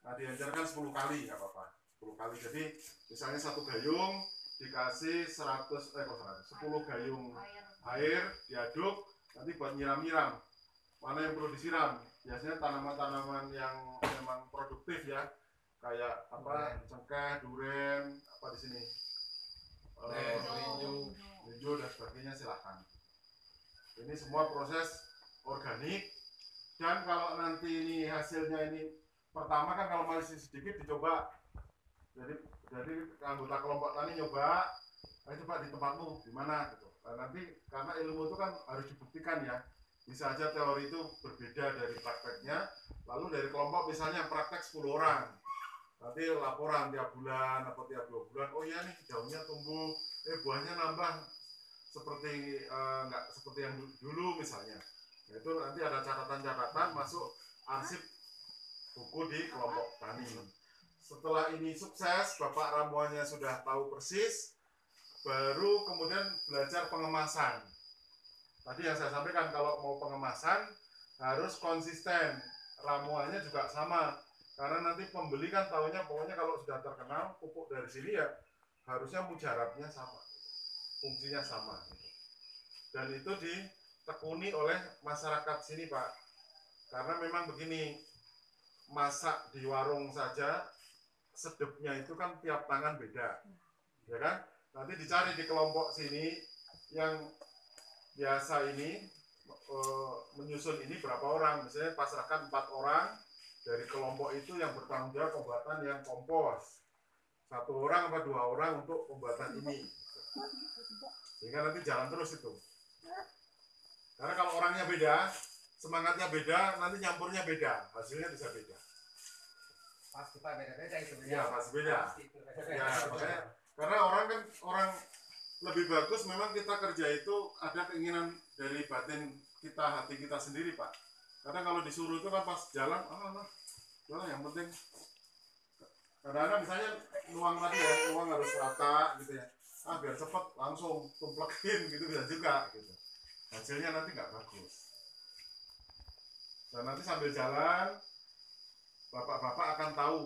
Nah diencerkan 10 kali nggak apa-apa, 10 kali. Jadi misalnya 1 gayung dikasih 10 gayung air, diaduk, nanti buat nyiram-nyiram. Mana yang perlu disiram? Biasanya tanaman-tanaman yang memang produktif ya, kayak cengkeh, duren, di sini, linjo dan sebagainya, silahkan. Ini semua proses organik. Dan kalau nanti ini hasilnya ini pertama kan kalau masih sedikit dicoba. Jadi anggota kelompok tani nyoba, coba di tempatmu di mana gitu. Nah, nanti karena ilmu itu kan harus dibuktikan ya. Bisa aja teori itu berbeda dari prakteknya. Lalu dari kelompok misalnya praktek 10 orang. Nanti laporan tiap bulan atau tiap 2 bulan. Oh iya nih daunnya tumbuh, buahnya nambah seperti nggak seperti yang dulu misalnya. Nah, itu nanti ada catatan-catatan masuk arsip buku di kelompok tani. Setelah ini sukses, Bapak ramuannya sudah tahu persis, baru kemudian belajar pengemasan. Tadi yang saya sampaikan, kalau mau pengemasan harus konsisten, ramuannya juga sama. Karena nanti pembeli kan tahunya pokoknya kalau sudah terkenal pupuk dari sini ya harusnya mujarabnya sama, fungsinya sama. Dan itu ditekuni oleh masyarakat sini Pak. Karena memang begini, masak di warung saja sedepnya itu kan tiap tangan beda, ya kan? Nanti dicari di kelompok sini yang biasa ini menyusun ini berapa orang, misalnya pasrahkan 4 orang dari kelompok itu yang bertanggung jawab pembuatan yang kompos, 1 orang atau 2 orang untuk pembuatan ini, sehingga nanti jalan terus itu. Karena kalau orangnya beda, semangatnya beda, nanti nyampurnya beda, hasilnya bisa beda. Pasti Pak beda-beda itu. Ya pasti beda. Ya makanya karena orang lebih bagus memang kita kerja itu ada keinginan dari batin kita, hati kita sendiri Pak. Karena kalau disuruh itu kan pas jalan, yang penting kadang-kadang misalnya nuang tadi ya, nuang harus rata gitu ya. Biar cepet langsung tumplekin gitu bisa juga gitu. Hasilnya nanti nggak bagus. Dan nanti sambil jalan Bapak-bapak akan tahu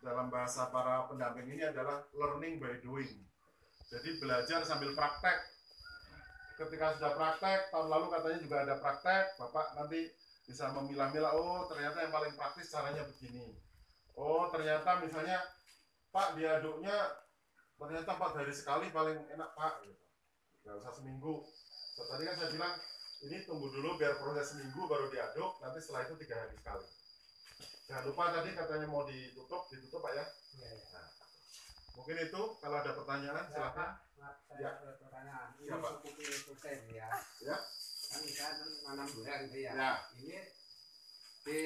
dalam bahasa para pendamping ini adalah learning by doing. Jadi belajar sambil praktek. Ketika sudah praktek, tahun lalu katanya juga ada praktek, Bapak nanti bisa memilah-milah, oh ternyata yang paling praktis caranya begini. Oh ternyata misalnya Pak diaduknya ternyata 4 hari sekali paling enak Pak. Gitu. Nggak usah seminggu. Tadi kan saya bilang ini tunggu dulu biar proses seminggu baru diaduk, nanti setelah itu 3 hari sekali. Jangan lupa tadi katanya mau ditutup Pak ya. Nah, mungkin itu kalau ada pertanyaan silakan. Saya ada pertanyaan. Ini pupuk nitrogen ya. Ya. Kan bisa nanam durian gitu ya. Ya. Ini di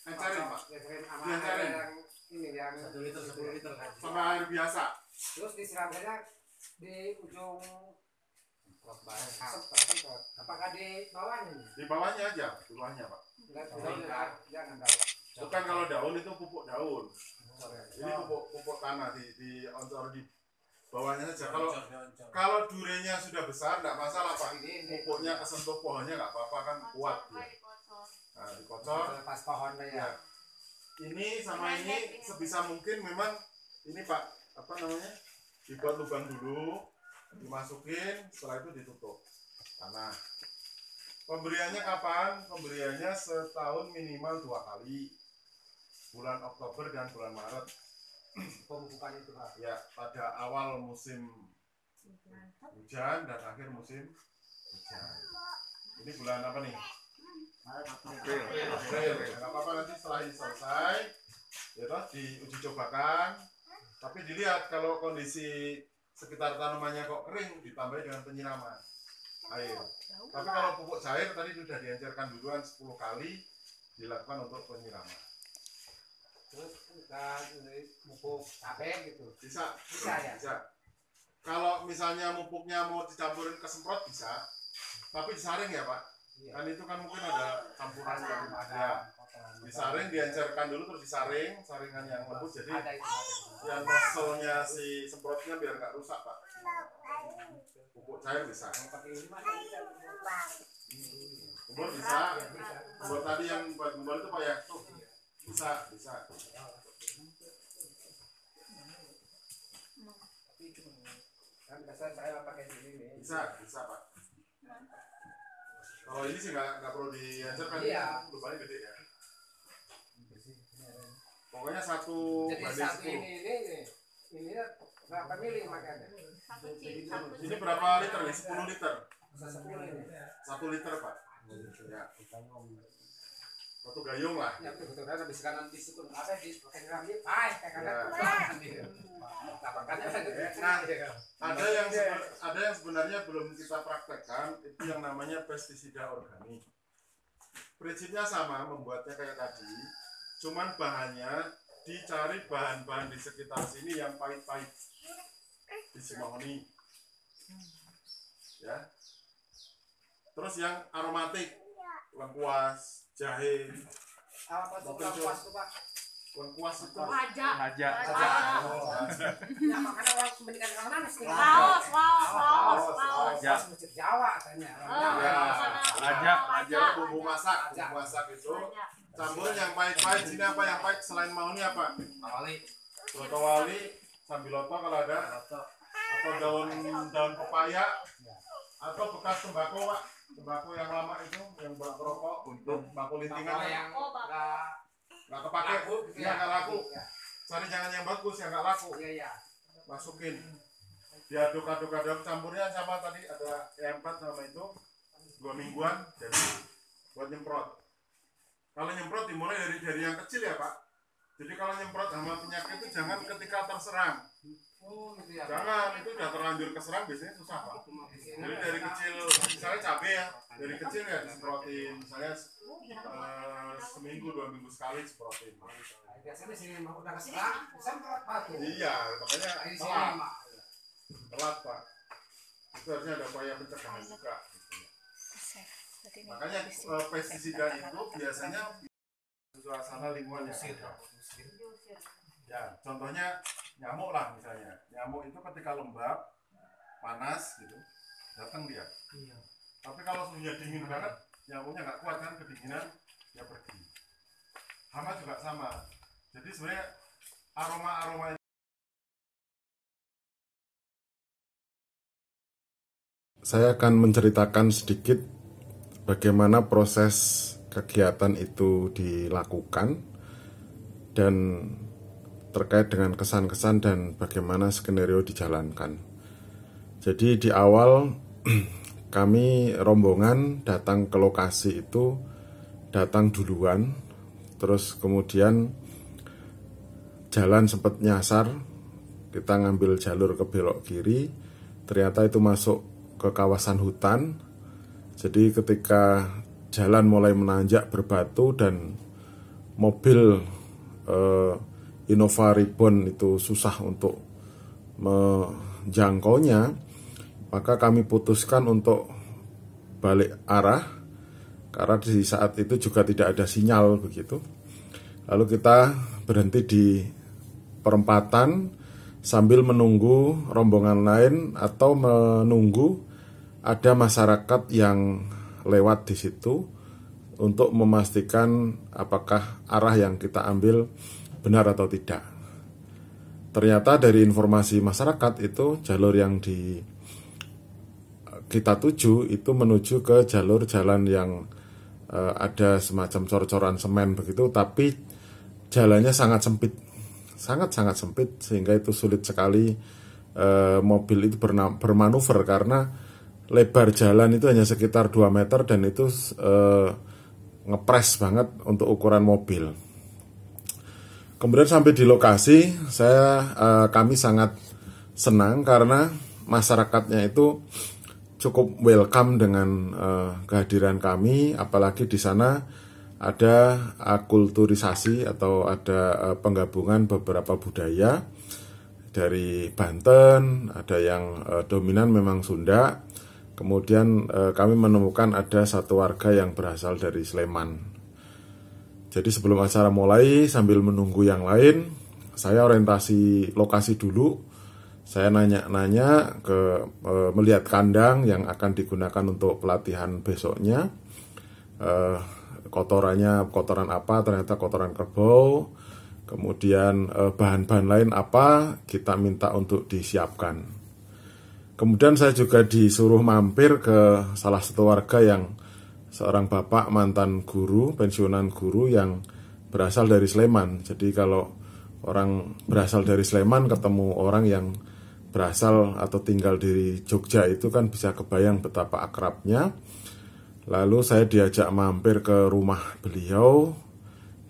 encerin Pak. Encerin yang ini yang 1 liter 10 liter kan. Sama air biasa. Terus disiramnya di ujung apakah di bawahnya? Di bawahnya aja, di bawahnya Pak. Jangan daun. Bukan kalau daun itu pupuk daun. Ini pupuk tanah di oncor di bawahnya saja. Kalau durenya sudah besar nggak masalah Pak. Pupuknya kesentuh pohonnya nggak apa-apa kan, kuat dia. Nah dikocor. Pas pohonnya ya. Ini sama ini sebisa mungkin memang ini Pak dibuat lubang dulu, dimasukin, setelah itu ditutup tanah. Pemberiannya kapan? Pemberiannya setahun minimal 2 kali, bulan Oktober dan bulan Maret. Pemupukan itu Pak. Ya, pada awal musim hujan dan akhir musim hujan. Ini bulan apa nih? April. Nggak apa-apa nanti setelah ini selesai, ya diuji cobakan. Tapi dilihat kalau kondisi sekitar tanamannya kok kering, ditambah dengan penyiraman air. Tapi kalau pupuk cair tadi sudah diencerkan duluan 10 kali dilakukan untuk penyiraman. mupuk cabai gitu. Bisa. Bisa ya? Bisa. Kalau misalnya mupuknya mau dicampurin ke semprot bisa, tapi disaring ya Pak. Iya. Kan itu kan mungkin ada campuran yang Ada ya. Disaring, diencerkan dulu terus disaring, saringan yang lembut jadi ada itu. yang nozzle-nya si semprotnya biar nggak rusak Pak. Pupuk cair bisa. Pakai ini mana bisa? Gembur bisa. Gembur tadi yang buat gembur itu Pak ya? Tuh. Bisa. Kan biasa saya pakai ini nih. Bisa Pak. Kalau ini sih nggak perlu diencerkan, Iya. lubangnya gede ya. Pokoknya 1 Jadi banding satu 10. ini berapa mili makanya? Ini berapa liter nih? 10 liter. Bisa 10 ini. 1 liter Pak. Ya. 1 gayung lah. Ya betul kan habis kanan di situ apa di pakai rambut pai kayak Ya. kanan. Ada yang sebenarnya belum kita praktekkan, itu yang namanya pestisida organik. Prinsipnya sama, membuatnya kayak tadi, cuman bahannya dicari bahan-bahan di sekitar sini yang pahit-pahit, di Simahoni, ya. Terus yang aromatik, lengkuas, jahe, Apa tuh pas tuh Pak? lengkuas itu. Wajah. Aja. Ya makanya orang pendidikan orang nanas nih. Laos. Ya. Masjid Jawa katanya. Aja. Bumbu masak itu. Campur yang pahit-pahit, sini apa yang pahit selain mahoni apa? Lotowali, sambiloto kalau ada, atau daun pepaya, atau bekas tembakau Pak, tembakau yang lama itu, yang buat rokok, untuk tembakau lintingan yang nggak kepake, ya nggak laku. Cari jangan yang bagus, yang nggak laku, Iya. masukin. Diaduk-aduk campurnya sama tadi ada E4 sama itu 2 mingguan, jadi buat nyemprot. Kalau nyemprot dimulai dari yang kecil ya Pak. Jadi kalau nyemprot hama penyakit itu jangan ketika terserang. Oh gitu ya. Jangan, itu udah terlanjur keserang biasanya susah Pak. Jadi dari kecil, misalnya cabai ya, dari kecil ya disemprotin. Misalnya seminggu 2 minggu sekali semprotin. Biasanya sini mau udah keserang, semprot Pak. Iya, makanya Ini sini telat, Pak. telat Pak. Itu harusnya ada upaya pencegahan juga. Makanya pestisida itu biasanya suasana lingkungan yang ada. Ya, contohnya nyamuk lah misalnya. Nyamuk itu ketika lembab, panas gitu, datang dia. Tapi kalau suhunya dingin banget, nyamuknya nggak kuat kan, kedinginan, dia pergi. Hama juga sama. Jadi sebenarnya aroma-aroma saya akan menceritakan sedikit bagaimana proses kegiatan itu dilakukan dan terkait dengan kesan-kesan dan bagaimana skenario dijalankan. Jadi di awal kami rombongan datang ke lokasi itu datang duluan, terus kemudian jalan sempat nyasar, kita ngambil jalur ke belok kiri, ternyata itu masuk ke kawasan hutan. Jadi ketika jalan mulai menanjak berbatu dan mobil Innova Ribbon itu susah untuk menjangkaunya, maka kami putuskan untuk balik arah karena di saat itu juga tidak ada sinyal begitu. Lalu kita berhenti di perempatan sambil menunggu rombongan lain atau menunggu ada masyarakat yang lewat di situ untuk memastikan apakah arah yang kita ambil benar atau tidak. Ternyata dari informasi masyarakat itu jalur yang kita tuju itu menuju ke jalur jalan yang ada semacam cor-coran semen begitu, tapi jalannya sangat sempit, sangat sempit sehingga itu sulit sekali mobil itu bermanuver karena lebar jalan itu hanya sekitar 2 meter dan itu ngepres banget untuk ukuran mobil. Kemudian sampai di lokasi, kami sangat senang karena masyarakatnya itu cukup welcome dengan kehadiran kami, apalagi di sana ada akulturisasi atau ada penggabungan beberapa budaya dari Banten, ada yang dominan memang Sunda. Kemudian kami menemukan ada satu warga yang berasal dari Sleman. Jadi sebelum acara mulai, sambil menunggu yang lain, saya orientasi lokasi dulu. Saya nanya-nanya melihat kandang yang akan digunakan untuk pelatihan besoknya. Kotoran apa, ternyata kotoran kerbau. Kemudian bahan-bahan lain apa, kita minta untuk disiapkan. Kemudian saya juga disuruh mampir ke salah satu warga yang seorang bapak mantan guru, pensiunan guru yang berasal dari Sleman. Jadi kalau orang berasal dari Sleman ketemu orang yang berasal atau tinggal di Jogja itu kan bisa kebayang betapa akrabnya. Lalu saya diajak mampir ke rumah beliau,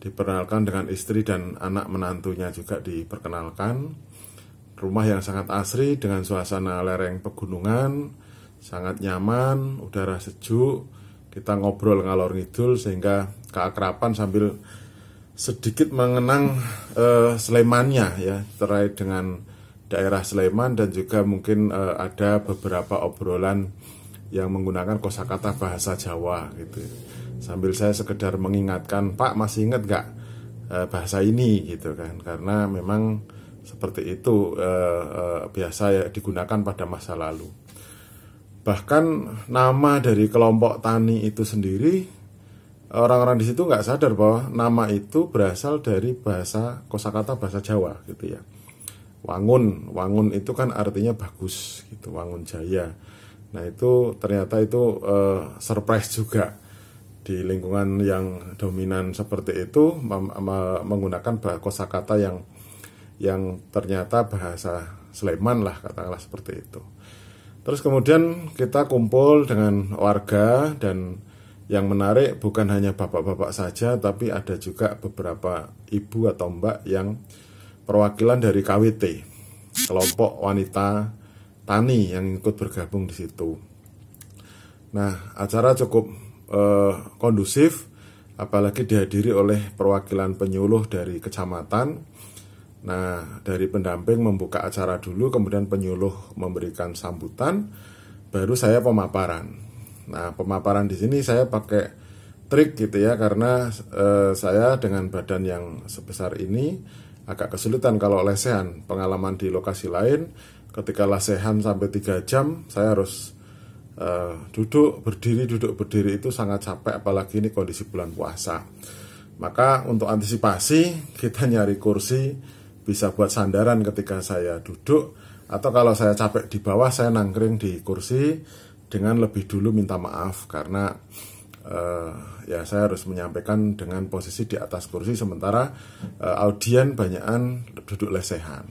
diperkenalkan dengan istri dan anak menantunya juga diperkenalkan. Rumah yang sangat asri dengan suasana lereng pegunungan, sangat nyaman, udara sejuk. Kita ngobrol ngalor ngidul sehingga keakraban sambil sedikit mengenang Slemannya ya, terkait dengan daerah Sleman, dan juga mungkin ada beberapa obrolan yang menggunakan kosakata bahasa Jawa gitu. Sambil saya sekedar mengingatkan, Pak masih ingat gak bahasa ini gitu kan, karena memang seperti itu biasa ya digunakan pada masa lalu. Bahkan nama dari kelompok tani itu sendiri, orang-orang di situ nggak sadar bahwa nama itu berasal dari bahasa kosakata bahasa Jawa gitu ya. Wangun itu kan artinya bagus gitu, Wangun Jaya. Nah itu ternyata itu surprise juga di lingkungan yang dominan seperti itu menggunakan kosakata yang ternyata bahasa Sleman lah, katakanlah seperti itu. Terus kemudian kita kumpul dengan warga, dan yang menarik bukan hanya bapak-bapak saja, tapi ada juga beberapa ibu atau mbak yang perwakilan dari KWT, kelompok wanita tani yang ikut bergabung di situ. Nah, acara cukup kondusif, apalagi dihadiri oleh perwakilan penyuluh dari kecamatan. Nah, dari pendamping membuka acara dulu, kemudian penyuluh memberikan sambutan, baru saya pemaparan. Nah, pemaparan di sini saya pakai trik gitu ya, karena saya dengan badan yang sebesar ini agak kesulitan kalau lesehan. Pengalaman di lokasi lain, ketika lesehan sampai 3 jam, saya harus duduk berdiri itu sangat capek, apalagi ini kondisi bulan puasa. Maka untuk antisipasi, kita nyari kursi bisa buat sandaran ketika saya duduk, atau kalau saya capek di bawah, saya nangkring di kursi dengan lebih dulu minta maaf, karena ya saya harus menyampaikan dengan posisi di atas kursi, sementara audien banyakan duduk lesehan.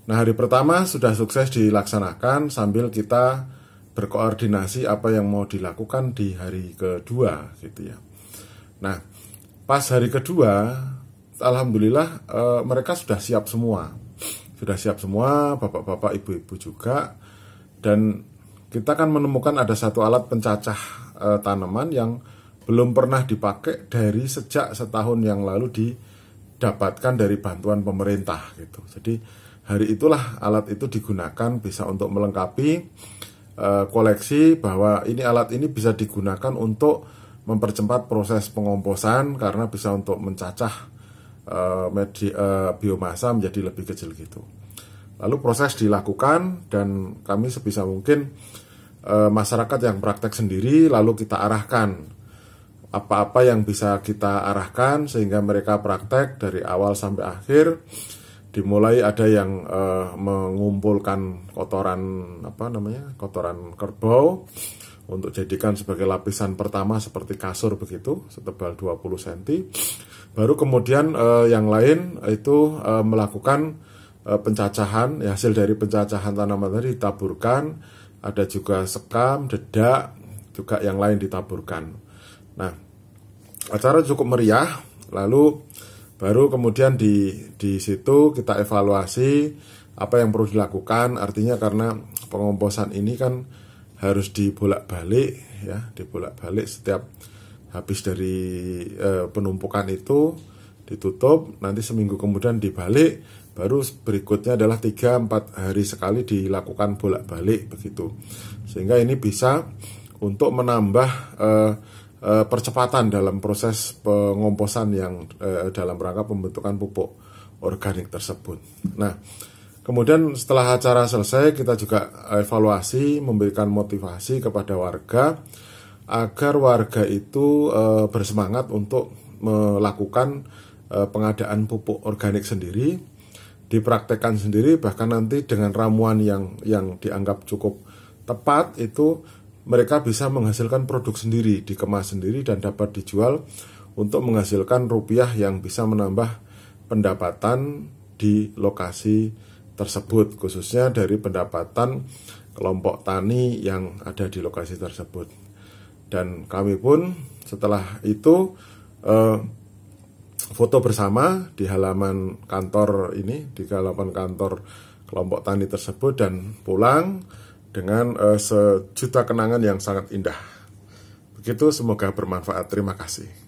Nah, hari pertama sudah sukses dilaksanakan sambil kita berkoordinasi apa yang mau dilakukan di hari kedua gitu ya. Nah, pas hari kedua, alhamdulillah mereka sudah siap semua. Bapak-bapak, ibu-ibu juga. Dan kita kan menemukan ada satu alat pencacah tanaman yang belum pernah dipakai dari sejak setahun yang lalu didapatkan dari bantuan pemerintah gitu. Jadi hari itulah alat itu digunakan, bisa untuk melengkapi koleksi, bahwa ini alat ini bisa digunakan untuk mempercepat proses pengomposan, karena bisa untuk mencacah biomasa menjadi lebih kecil gitu. Lalu proses dilakukan, dan kami sebisa mungkin masyarakat yang praktek sendiri, lalu kita arahkan apa-apa yang bisa kita arahkan sehingga mereka praktek dari awal sampai akhir. Dimulai ada yang mengumpulkan kotoran kerbau untuk jadikan sebagai lapisan pertama seperti kasur begitu, setebal 20 cm. Baru kemudian yang lain itu melakukan pencacahan, hasil dari pencacahan tanaman tadi ditaburkan, ada juga sekam, dedak, juga yang lain ditaburkan. Nah, acara cukup meriah. Lalu baru kemudian di situ kita evaluasi apa yang perlu dilakukan. Artinya karena pengomposan ini kan harus dibolak-balik ya, dibolak-balik setiap habis dari penumpukan itu ditutup, nanti seminggu kemudian dibalik, baru berikutnya adalah 3-4 hari sekali dilakukan bolak-balik begitu. Sehingga ini bisa untuk menambah percepatan dalam proses pengomposan yang dalam rangka pembentukan pupuk organik tersebut. Nah, kemudian setelah acara selesai kita juga evaluasi, memberikan motivasi kepada warga agar warga itu bersemangat untuk melakukan pengadaan pupuk organik sendiri, dipraktekkan sendiri, bahkan nanti dengan ramuan yang dianggap cukup tepat itu mereka bisa menghasilkan produk sendiri, dikemas sendiri dan dapat dijual untuk menghasilkan rupiah yang bisa menambah pendapatan di lokasi tersebut, khususnya dari pendapatan kelompok tani yang ada di lokasi tersebut. Dan kami pun setelah itu foto bersama di halaman kantor ini, di halaman kantor kelompok tani tersebut, dan pulang dengan sejuta kenangan yang sangat indah. Begitu, semoga bermanfaat. Terima kasih.